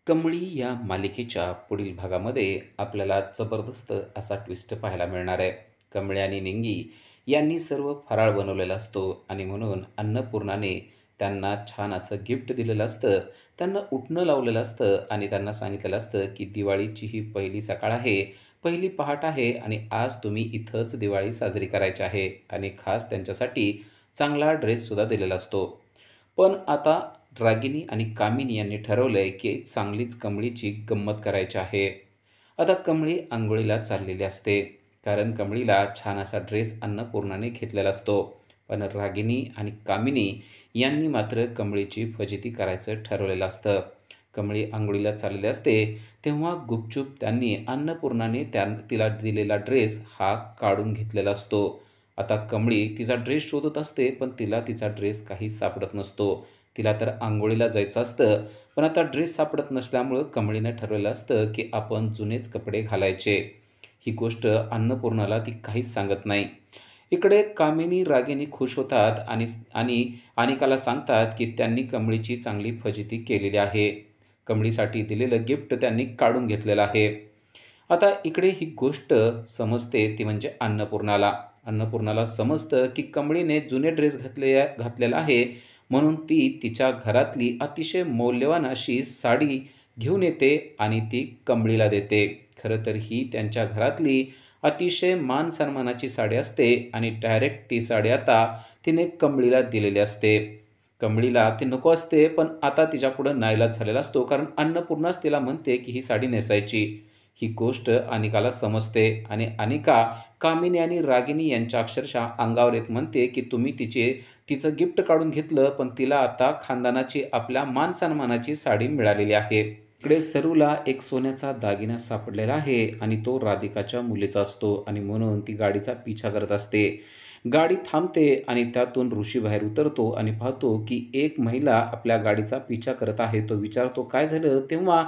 कमळी या मालिकेच्या पुढील भागामध्ये आपल्याला जबरदस्त असा ट्विस्ट पाहायला मिळणार आहे. कमळी आणि निंगी यांनी सर्व फराळ बनवलेला असतो आणि म्हणून अन्नपूर्णाने त्यांना छान असं गिफ्ट दिलेलं असतं. त्यांना उठणं लावलेलं असतं आणि त्यांना सांगितलेलं असतं की दिवाळीची ही पहिली सकाळ आहे, पहिली पहाट आहे आणि आज तुम्ही इथंच दिवाळी साजरी करायची आहे आणि खास त्यांच्यासाठी चांगला ड्रेससुद्धा दिलेला असतो. पण आता रागिनी आणि कामिनी यांनी ठरवलंय की चांगलीच कमळीची गंमत करायची आहे. आता कमळी अंघोळीला चाललेली असते, कारण कमळीला छान असा ड्रेस अन्नपूर्णाने घेतलेला असतो. पण रागिनी आणि कामिनी यांनी मात्र कमळीची फजिती करायचं ठरवलेलं असतं. कमळी अंघोळीला चाललेली असते, तेव्हा गुपचूप त्यांनी अन्नपूर्णाने तिला दिलेला ड्रेस हा काढून घेतलेला असतो. आता कमळी तिचा ड्रेस शोधत असते, पण तिला तिचा ड्रेस काहीच सापडत नसतो. तिला तर अंघोळीला जायचं असतं, पण आता ड्रेस सापडत नसल्यामुळं कमळीनं ठरवलं असतं की आपण जुनेच कपडे घालायचे. ही गोष्ट अन्नपूर्णाला ती काहीच सांगत नाही. इकडे कामिनी रागिनी खुश होतात आणि आणि अनिकाला सांगतात की त्यांनी कमळीची चांगली फजिती केलेली आहे. कमळीसाठी दिलेलं गिफ्ट त्यांनी काढून घेतलेलं आहे. आता इकडे ही गोष्ट समजते ती म्हणजे अन्नपूर्णाला. अन्नपूर्णाला समजतं की कमळीने जुने ड्रेस घातलेला आहे, म्हणून ती तिच्या घरातली अतिशय मौल्यवान अशी साडी घेऊन येते आणि ती कमळीला देते. खरं तर ही त्यांच्या घरातली अतिशय मान सन्मानाची साडी असते आणि डायरेक्ट ती साडी आता तिने कमळीला दिलेली असते. कमळीला ती नको असते, पण आता तिच्यापुढं नाईलाज झालेला असतो, कारण अन्नपूर्णाच तिला म्हणते की ही साडी नेसायची. ही गोष्ट अनिकाला समजते आणि अनिका कामिनी आणि रागिनी यांच्या अक्षरशः अंगावर येत म्हणते की तुम्ही तिचं गिफ्ट काढून घेतलं, पण तिला आता खानदानाची आपल्या मान-सन्मानाची साडी मिळालेली आहे. इकडे सरूला एक सोन्याचा दागिना सापडलेला आहे आणि तो राधिकाच्या मुलीचा असतो आणि म्हणून ती गाडीचा पिछा करत असते. गाडी थांबते आणि त्यातून ऋषी बाहेर उतरतो आणि पाहतो की एक महिला आपल्या गाडीचा पिछा करत आहे. तो विचारतो, "काय झालं?" तेव्हा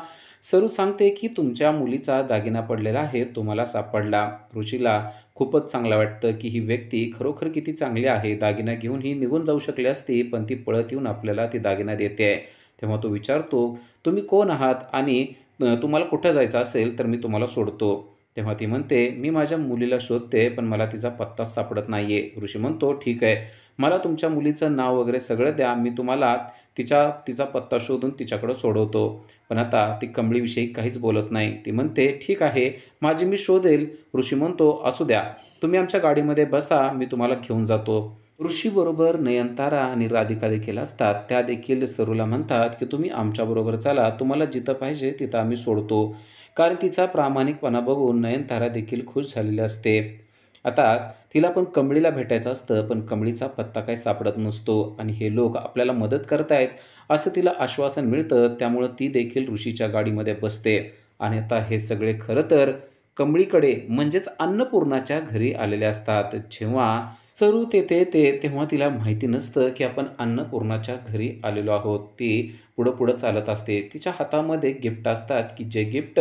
सरू सांगते की तुमच्या मुलीचा दागिना पडलेला आहे, तो मला सापडला. ऋषीला खूपच चांगलं वाटतं की ही व्यक्ती खरोखर किती चांगली आहे. दागिना घेऊन ही निघून जाऊ शकली असती, पण ती पळत येऊन आपल्याला ती दागिना देते आहे. तेव्हा तो विचारतो, "तुम्ही कोण आहात आणि तुम्हाला कुठं जायचं असेल तर मी तुम्हाला सोडतो." तेव्हा ती म्हणते, "मी माझ्या मुलीला शोधते, पण मला तिचा पत्ताच सापडत नाहीये." ऋषी म्हणतो, "ठीक आहे, मला तुमच्या मुलीचं नाव वगैरे सगळं द्या. मी तुम्हाला तिचा पत्ता शोधून तिच्याकडं सोडवतो." पण आता ती कमळीविषयी काहीच बोलत नाही. ती म्हणते, "ठीक आहे, माझी मी शोधेल." ऋषी म्हणतो, "असू द्या, तुम्ही आमच्या गाडीमध्ये बसा, मी तुम्हाला घेऊन जातो." ऋषीबरोबर नयनतारा आणि राधिका देखील असतात. त्या देखील सरूला म्हणतात, की "तुम्ही आमच्याबरोबर चला, तुम्हाला जिथं पाहिजे तिथं आम्ही सोडतो." कारण तिचा प्रामाणिकपणा बघून नयनतारा देखील खुश झालेली असते. आता तिला पण कमळीला भेटायचं असतं, पण कमळीचा पत्ता काही सापडत नसतो आणि हे लोक आपल्याला मदत करतायत असं तिला आश्वासन मिळतं. त्यामुळं ती देखील ऋषीच्या गाडीमध्ये बसते आणि आता हे सगळे खरं तर कमळीकडे म्हणजेच अन्नपूर्णाच्या घरी आलेले असतात. जेव्हा सरू तेथे येते तेव्हा तिला माहिती नसतं की आपण अन्नपूर्णाच्या घरी आलेलो आहोत. ती पुढं-पुढं चालत असते. तिच्या हातामध्ये गिफ्ट असतात की जे गिफ्ट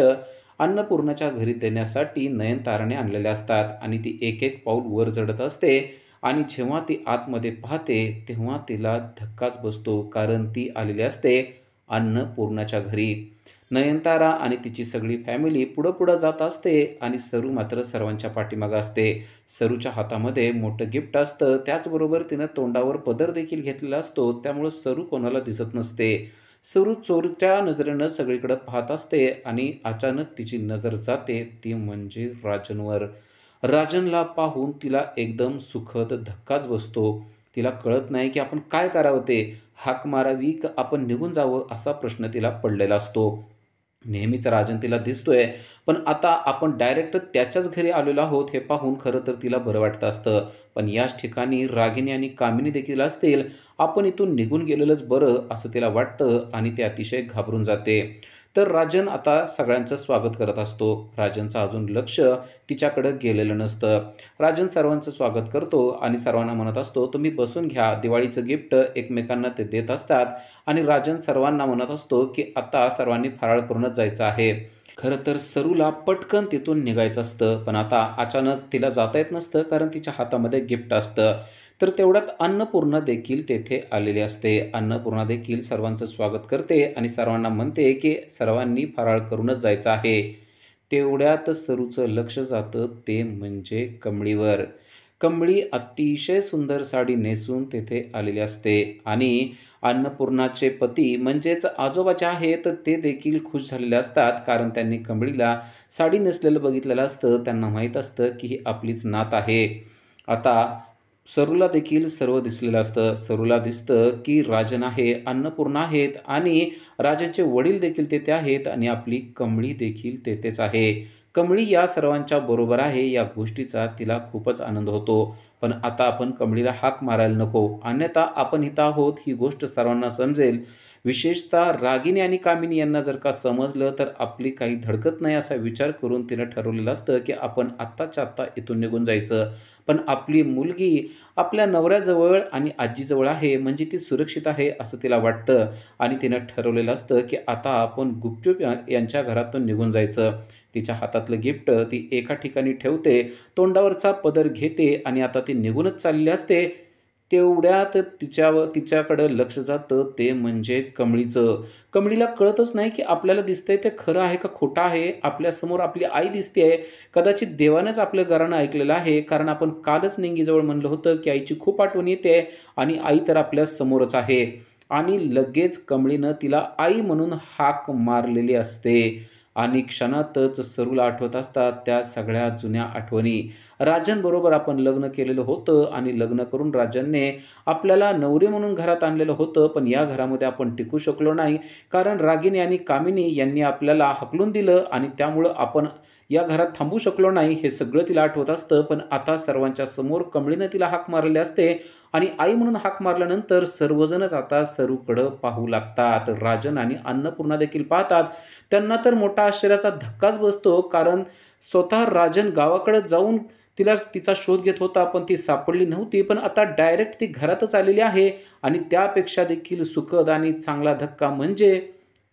अन्नपूर्णाच्या घरी देण्यासाठी नयनताराने आणलेले असतात आणि ती एक-एक पाऊल वर चढत असते आणि जेव्हा ती आतमध्ये पाहते तेव्हा तिला धक्काच बसतो, कारण ती आलेली असते अन्नपूर्णाच्या घरी. नयनतारा आणि तिची सगळी फॅमिली पुढं-पुढं जात असते आणि सरू मात्र सर्वांच्या पाठीमागं असते. सरूच्या हातामध्ये मोठं गिफ्ट असतं. त्याचबरोबर तिनं तोंडावर पदर देखील घेतलेला असतो. त्यामुळं सरू कोणाला दिसत नसते. सरू चोरट्या नजरेनं सगळीकडं पाहत असते आणि अचानक तिची नजर जाते ती म्हणजे राजनवर. राजनला पाहून तिला एकदम सुखद धक्काच बसतो. तिला कळत नाही की आपण काय करावं ते. हाक मारावी का आपण निघून जावं असा प्रश्न तिला पडलेला असतो. नेहमीच राजन तिला दिसतोय, पण आता आपण डायरेक्ट त्याच्याच घरी आलेलो आहोत हे पाहून खरं तर तिला बरं वाटतं असतं. पण याच ठिकाणी रागिनी आणि कामिनी देखील असतील. आपण इथून निघून गेलेलंच बरं असं तिला वाटतं आणि ती अतिशय घाबरून जाते. तर राजन आता सगळ्यांचं स्वागत करत असतो. राजनचं अजून लक्ष तिच्याकडं गेलेलं नसतं. राजन सर्वांचं स्वागत करतो आणि सर्वांना म्हणत असतो, "तुम्ही बसून घ्या." दिवाळीचं गिफ्ट एकमेकांना ते देत असतात आणि राजन सर्वांना म्हणत असतो, की आता सर्वांनी फराळ करूनच जायचं आहे. खरं तर सरूला पटकन तिथून निघायचं असतं, पण आता अचानक तिला जाता येत नसतं, कारण तिच्या हातामध्ये गिफ्ट असतं. तर तेवढ्यात अन्नपूर्णा देखील तेथे आलेली असते. अन्नपूर्णा देखील सर्वांचं स्वागत करते आणि सर्वांना म्हणते की सर्वांनी फराळ करूनच जायचं आहे. तेवढ्यात सरूचं लक्ष जातं ते म्हणजे कमळीवर. कमळी अतिशय सुंदर साडी नेसून तेथे आलेली असते आणि अन्नपूर्णाचे पती म्हणजेच आजोबा जे आहेत ते देखील खुश झालेले असतात, कारण त्यांनी कमळीला साडी नेसलेलं बघितलेलं असतं. त्यांना माहीत असतं की ही आपलीच नात आहे. आता सरूला देखील सर्व दिसलेलं असतं. सरूला दिसतं की राजन आहे, अन्नपूर्णा आहेत आणि राजाचे वडील देखील तेथे आहेत आणि आपली कमळी देखील तेथेच आहे. कमळी या सर्वांच्या बरोबर आहे या गोष्टीचा तिला खूपच आनंद होतो. पण आता आपण कमळीला हाक मारायला नको, अन्यथा आपण इथं आहोत ही गोष्ट सर्वांना समजेल. विशेषतः रागिनी आणि कामिनी यांना जर का समजलं तर आपली काही धडकत नाही असा विचार करून तिनं ठरवलेलं असतं की आपण आत्ताच्या आत्ता इथून निघून जायचं. पण आपली मुलगी आपल्या नवऱ्याजवळ आणि आजीजवळ आहे, म्हणजे ती सुरक्षित आहे असं तिला वाटतं आणि तिनं ठरवलेलं असतं की आता आपण गुपचूप यांच्या घरातून निघून जायचं. तिच्या हातातलं गिफ्ट ती एका ठिकाणी ठेवते, तोंडावरचा पदर घेते आणि आता ती निघूनच चाललेली असते. तेवढ्यात तिच्याकडं लक्ष जातं ते म्हणजे कमळीचं. कमळीला कळतच नाही की आपल्याला दिसतंय ते खरं आहे का खोटं आहे. आपल्यासमोर आपली आई दिसतेय. कदाचित देवानेच आपलं गाणं ऐकलेलं आहे, कारण आपण कालच निंगीजवळ म्हणलं होतं की आईची खूप आठवण येते आणि आई तर आपल्या समोरच आहे. आणि लगेच कमळीनं तिला आई म्हणून हाक मारलेली असते आणि क्षणातच सरूला आठवत असतात त्या सगळ्या जुन्या आठवणी. राजनबरोबर आपण लग्न केलेलं होतं आणि लग्न करून राजनने आपल्याला नवरी म्हणून घरात आणलेलं होतं, पण या घरामध्ये आपण टिकू शकलो नाही, कारण रागिनी आणि कामिनी यांनी आपल्याला हाकलून दिलं आणि त्यामुळं आपण या घरात थांबू शकलो नाही. हे सगळं तिला आठवत असतं. पण आता सर्वांच्या समोर कमळीनं तिला हाक मारलेली असते आणि आई म्हणून हाक मारल्यानंतर सर्वजणच आता सरूकडं पाहू लागतात. राजन आणि अन्नपूर्णा देखील पाहतात. त्यांना तर मोठा आश्चर्याचा धक्काच बसतो, कारण स्वतः राजन गावाकडे जाऊन तिचा शोध घेत होता, पण ती सापडली नव्हती. पण आता डायरेक्ट ती घरातच आलेली आहे आणि त्यापेक्षा देखील सुखद आणि चांगला धक्का म्हणजे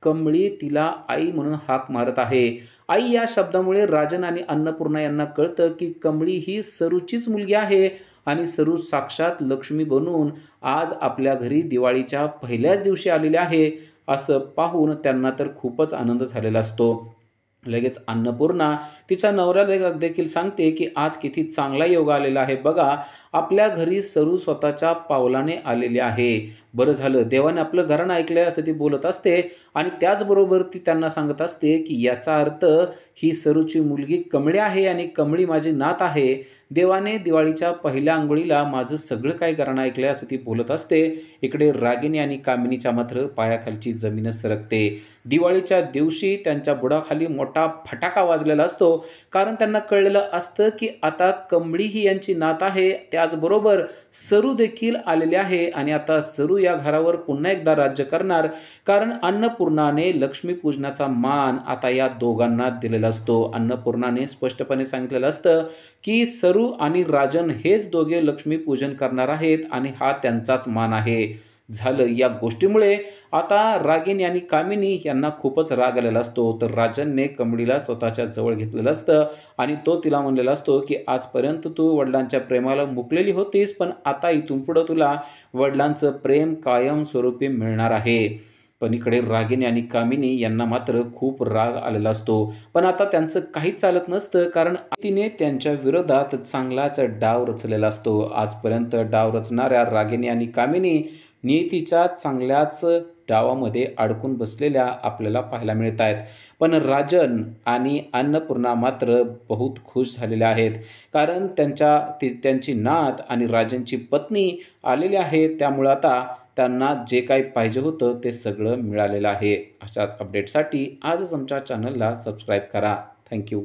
कमळी तिला आई म्हणून हाक मारत आहे. आई या शब्दामुळे राजन आणि अन्नपूर्णा यांना कळतं की कमळी ही सरूचीच मुलगी आहे आणि सरू साक्षात लक्ष्मी बनून आज आपल्या घरी दिवाळीच्या पहिल्याच दिवशी आलेली आहे. असं पाहून त्यांना तर खूपच आनंद झालेला असतो. लगेच अन्नपूर्णा तिच्या नवऱ्याला देखील सांगते की आज किती चांगला योग आलेला आहे बघा, आपल्या घरी सरू स्वतःच्या पावलाने आलेली आहे. बरं झालं देवाने आपलं घराणं ऐकलंय असं ती बोलत असते आणि त्याचबरोबर ती त्यांना सांगत असते की याचा अर्थ ही सरूची मुलगी कमळी आहे आणि कमळी माझी नात आहे. देवाने दिवाळीच्या पहिल्या अंघोळीला माझं सगळं काही घराणं ऐकलंय असं ती बोलत असते. इकडे रागिनी आणि कामिनीच्या मात्र पायाखालची जमीनच सरकते. दिवाळीच्या दिवशी त्यांच्या बुडाखाली मोठा फटाका वाजलेला असतो, कारण त्यांना कळलेलं असतं की आता कमळी ही यांची नात आहे. त्याचबरोबर सरू देखील आलेले आहे आणि आता सरू या घरावर पुन्हा एकदा राज्य करणार, कारण अन्नपूर्णाने लक्ष्मीपूजनाचा मान आता या दोघांना दिलेला असतो. अन्नपूर्णाने स्पष्टपणे सांगितलेलं असतं की सरू आणि राजन हेच दोघे लक्ष्मीपूजन करणार आहेत आणि हा त्यांचाच मान आहे. झालं या गोष्टीमुळे आता रागिनी आणि कामिनी यांना खूपच राग आलेला असतो. तर राजनने कमळीला स्वतःच्या जवळ घेतलेलं असतं आणि तो तिला म्हणलेला असतो की आजपर्यंत तू वडिलांच्या प्रेमाला मुकलेली होतीस, पण आता इथून पुढं तुला वडिलांचं प्रेम कायमस्वरूपी मिळणार आहे. पण इकडे रागिनी आणि कामिनी यांना मात्र खूप राग आलेला असतो. पण आता त्यांचं काहीच चालत नसतं, कारण तिने त्यांच्या विरोधात चांगलाच डाव रचलेला असतो. आजपर्यंत डाव रचणाऱ्या रागिनी आणि कामिनी नियतीच्या चांगल्याच डावामध्ये अडकून बसलेल्या आपल्याला पाहायला मिळत आहेत. पण राजन आणि अन्नपूर्णा मात्र बहुत खुश झालेले आहेत, कारण त्यांची नात आणि राजनची पत्नी आलेली आहे. त्यामुळं आता त्यांना जे काही पाहिजे होतं ते सगळं मिळालेलं आहे. अशाच अपडेटसाठी आजच आमच्या चॅनलला सबस्क्राईब करा. थँक्यू.